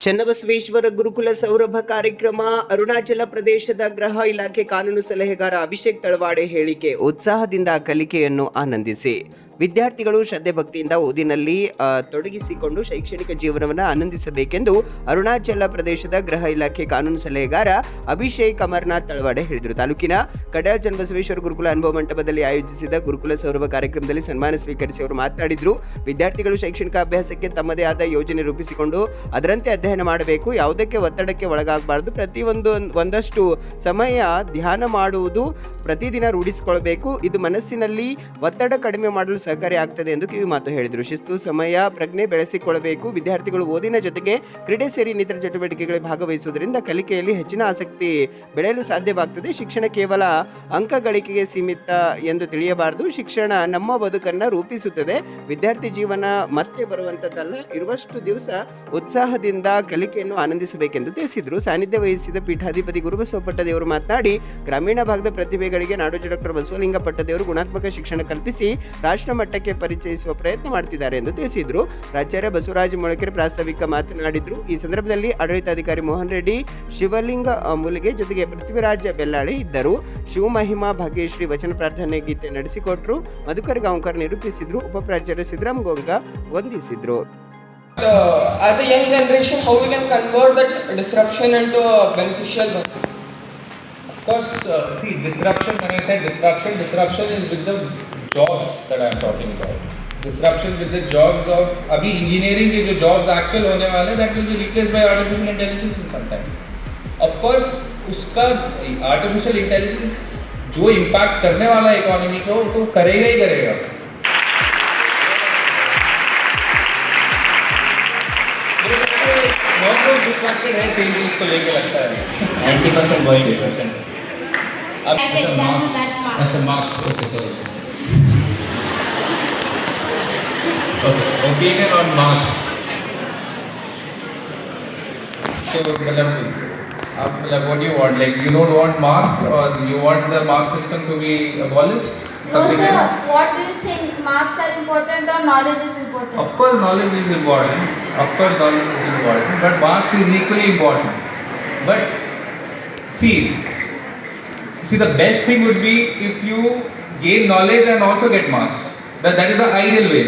ಚನ್ನಬಸವೇಶ್ವರ ಗುರುಕುಲ ಸೌರಭ ಕಾರ್ಯಕ್ರಮ. ಅರುಣಾಚಲ ಪ್ರದೇಶದ ಗೃಹ ಇಲಾಖೆ ಕಾನೂನು ಸಲಹೆಗಾರ ಅಭಿಷೇಕ್ ತಳವಾಡೆ ಹೇಳಿಕೆ. ಉತ್ಸಾಹದಿಂದ ಕಲಿಕೆಯನ್ನು ಆನಂದಿಸಿ. ವಿದ್ಯಾರ್ಥಿಗಳು ಶ್ರದ್ಧೆ ಭಕ್ತಿಯಿಂದ ಓದಿನಲ್ಲಿ ತೊಡಗಿಸಿಕೊಂಡು ಶೈಕ್ಷಣಿಕ ಜೀವನವನ್ನು ಆನಂದಿಸಬೇಕೆಂದು ಅರುಣಾಚಲ ಪ್ರದೇಶದ ಗೃಹ ಇಲಾಖೆ ಕಾನೂನು ಸಲಹೆಗಾರ ಅಭಿಷೇಕ್ ಅಮರನಾಥ್ ತಳವಾಡೆ ಹೇಳಿದರು. ತಾಲೂಕಿನ ಕಡ್ಯಾಳ ಚನ್ನಬಸವೇಶ್ವರ ಗುರುಕುಲ ಅನುಭವ ಮಂಟಪದಲ್ಲಿ ಆಯೋಜಿಸಿದ ಗುರುಕುಲ ಸೌರಭ ಕಾರ್ಯಕ್ರಮದಲ್ಲಿ ಸನ್ಮಾನ ಸ್ವೀಕರಿಸಿ ಅವರು ಮಾತನಾಡಿದರು. ವಿದ್ಯಾರ್ಥಿಗಳು ಶೈಕ್ಷಣಿಕ ಅಭ್ಯಾಸಕ್ಕೆ ತಮ್ಮದೇ ಆದ ಯೋಜನೆ ರೂಪಿಸಿಕೊಂಡು ಅದರಂತೆ ಅಧ್ಯಯನ ಮಾಡಬೇಕು. ಯಾವುದಕ್ಕೆ ಒತ್ತಡಕ್ಕೆ ಒಳಗಾಗಬಾರದು. ಒಂದಷ್ಟು ಸಮಯ ಧ್ಯಾನ ಮಾಡುವುದು ಪ್ರತಿದಿನ ರೂಢಿಸಿಕೊಳ್ಳಬೇಕು. ಇದು ಮನಸ್ಸಿನಲ್ಲಿ ಒತ್ತಡ ಕಡಿಮೆ ಮಾಡಲು ಸಹಕಾರಿ ಆಗ್ತದೆ ಎಂದು ಕಿವಿ ಮಾತು ಹೇಳಿದರು. ಶಿಸ್ತು, ಸಮಯ ಪ್ರಜ್ಞೆ ಬೆಳೆಸಿಕೊಳ್ಳಬೇಕು. ವಿದ್ಯಾರ್ಥಿಗಳು ಓದಿನ ಜೊತೆಗೆ ಕ್ರೀಡೆ ಸೇರಿ ಇನ್ನಿತರ ಚಟುವಟಿಕೆಗಳಲ್ಲಿ ಭಾಗವಹಿಸುವುದರಿಂದ ಕಲಿಕೆಯಲ್ಲಿ ಹೆಚ್ಚಿನ ಆಸಕ್ತಿ ಬೆಳೆಯಲು ಸಾಧ್ಯವಾಗ್ತದೆ. ಶಿಕ್ಷಣ ಕೇವಲ ಅಂಕ ಗಳಿಕೆಗೆ ಸೀಮಿತ ಎಂದು ತಿಳಿಯಬಾರದು. ಶಿಕ್ಷಣ ನಮ್ಮ ಬದುಕನ್ನು ರೂಪಿಸುತ್ತದೆ. ವಿದ್ಯಾರ್ಥಿ ಜೀವನ ಮತ್ತೆ ಬರುವಂತದ್ದಲ್ಲ. ಇರುವಷ್ಟು ದಿವಸ ಉತ್ಸಾಹದಿಂದ ಕಲಿಕೆಯನ್ನು ಆನಂದಿಸಬೇಕೆಂದು ತಿಳಿಸಿದರು. ಸಾನ್ನಿಧ್ಯ ವಹಿಸಿದ ಪೀಠಾಧಿಪತಿ ಗುರುಬಸವ ಪಟ್ಟದೇವರು ಮಾತನಾಡಿ, ಗ್ರಾಮೀಣ ಭಾಗದ ಪ್ರತಿಭೆಗಳಿಗೆ ನಾಡೋಜ ಡಾಕ್ಟರ್ ಬಸವಲಿಂಗ ಪಟ್ಟದೇವರು ಗುಣಾತ್ಮಕ ಶಿಕ್ಷಣ ಕಲ್ಪಿಸಿ ರಾಷ್ಟ್ರ ಮಟ್ಟಕ್ಕೆ ಪರಿಚಯಿಸುವ ಪ್ರಯತ್ನ ಮಾಡುತ್ತಿದ್ದಾರೆ ಎಂದು ತಿಳಿಸಿದರು. ಪ್ರಾಚಾರ್ಯ ಬಸವರಾಜ ಮೊಳಕೆರೆ ಪ್ರಾಸ್ತಾವಿಕ ಮಾತನಾಡಿದರು. ಈ ಸಂದರ್ಭದಲ್ಲಿ ಆಡಳಿತಾಧಿಕಾರಿ ಮೋಹನ್ ರೆಡ್ಡಿ, ಶಿವಲಿಂಗ ಮೂಲಿಗೆ ಜೊತೆಗೆ ಪೃಥ್ವಿರಾಜ ಬೆಲ್ಲಾಳೆ ಇದ್ದರು. ಶಿವಮಹಿಮಾ ಭಾಗ್ಯಶ್ರೀ ವಚನ ಪ್ರಾರ್ಥನೆ ಗೀತೆ ನಡೆಸಿಕೊಟ್ಟರು. ಮಧುಕರ್ ಗಾಂವ್ಕರ್ ನಿರೂಪಿಸಿದರು. ಉಪಪ್ರಾಚಾರ್ಯ ಸಿದ್ದರಾಮ್ ಗೋಂಗ ವಂದಿಸಿದರು. As a young generation, how we can convert that disruption into a beneficial one? Of course, see, disruption, when I said disruption is with the jobs that I am talking about. Disruption with the jobs of, abhi engineering ke jo jobs actual hone wale, that will be replaced by artificial intelligence in some time. Of course, uska artificial intelligence जो impact करने वाला economy को तो करेगा ही करेगा. बहुत लोग distracted है सेम चीज को लेके लगता है. 90% voices. अब अच्छा marks okay. Opinion on marks. So मतलब what do you want? Like you don't want marks, or you want the mark system to be abolished? No sir, what do you think? Marks are important or knowledge is important? Of course knowledge is important. But marks is equally important. But see the best thing would be if you gain knowledge and also get marks. That is the ideal way.